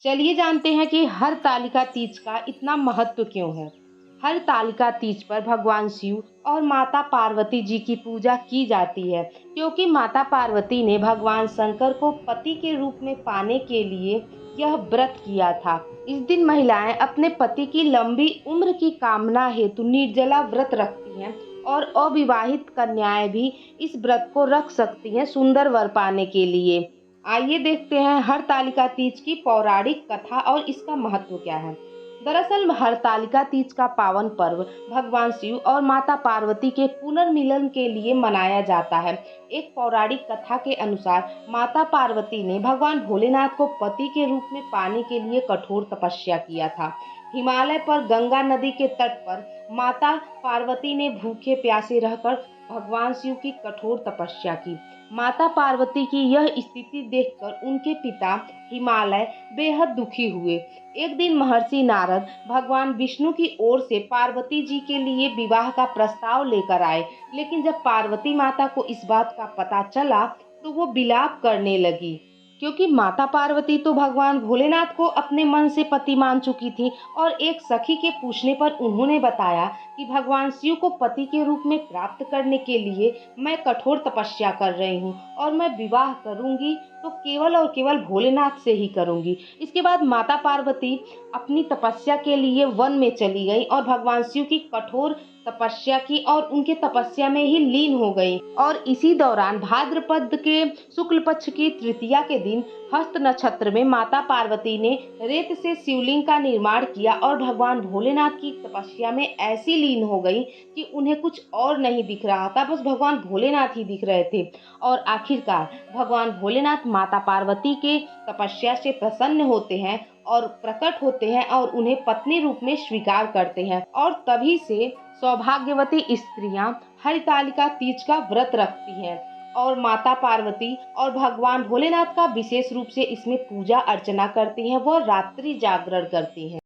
चलिए जानते हैं कि हरतालिका तीज का इतना महत्व क्यों है। हरतालिका तीज पर भगवान शिव और माता पार्वती जी की पूजा की जाती है, क्योंकि माता पार्वती ने भगवान शंकर को पति के रूप में पाने के लिए यह व्रत किया था। इस दिन महिलाएं अपने पति की लंबी उम्र की कामना हेतु निर्जला व्रत रखती हैं और अविवाहित कन्याएं भी इस व्रत को रख सकती हैं सुंदर वर पाने के लिए। आइए देखते हैं हरतालिका तीज की पौराणिक कथा और इसका महत्व क्या है। दरअसल हरतालिका तीज का पावन पर्व भगवान शिव और माता पार्वती के पुनर्मिलन के लिए मनाया जाता है। एक पौराणिक कथा के अनुसार माता पार्वती ने भगवान भोलेनाथ को पति के रूप में पाने के लिए कठोर तपस्या किया था। हिमालय पर गंगा नदी के तट पर माता पार्वती ने भूखे प्यासे रहकर भगवान शिव की कठोर तपस्या की। माता पार्वती की यह स्थिति देखकर उनके पिता हिमालय बेहद दुखी हुए। एक दिन महर्षि नारद भगवान विष्णु की ओर से पार्वती जी के लिए विवाह का प्रस्ताव लेकर आए, लेकिन जब पार्वती माता को इस बात का पता चला तो वो विलाप करने लगी, क्योंकि माता पार्वती तो भगवान भोलेनाथ को अपने मन से पति मान चुकी थी। और एक सखी के पूछने पर उन्होंने बताया कि भगवान शिव को पति के रूप में प्राप्त करने के लिए मैं कठोर तपस्या कर रही हूँ और मैं विवाह करूंगी तो केवल और केवल भोलेनाथ से ही करूंगी। इसके बाद माता पार्वती अपनी तपस्या के लिए वन में चली गई और भगवान शिव की कठोर तपस्या की और उनके तपस्या में ही लीन हो गई। और इसी दौरान भाद्रपद के शुक्ल पक्ष की तृतीया के दिन हस्त नक्षत्र में माता पार्वती ने रेत से शिवलिंग का निर्माण किया और भगवान भोलेनाथ की तपस्या में ऐसी लीन हो गई कि उन्हें कुछ और नहीं दिख रहा था, बस भगवान भोलेनाथ ही दिख रहे थे। और आखिरकार भगवान भोलेनाथ माता पार्वती के तपस्या से प्रसन्न होते हैं और प्रकट होते हैं और उन्हें पत्नी रूप में स्वीकार करते हैं। और तभी से सौभाग्यवती स्त्रियां हरितालिका तीज का व्रत रखती हैं और माता पार्वती और भगवान भोलेनाथ का विशेष रूप से इसमें पूजा अर्चना करती हैं, वो रात्रि जागरण करती हैं।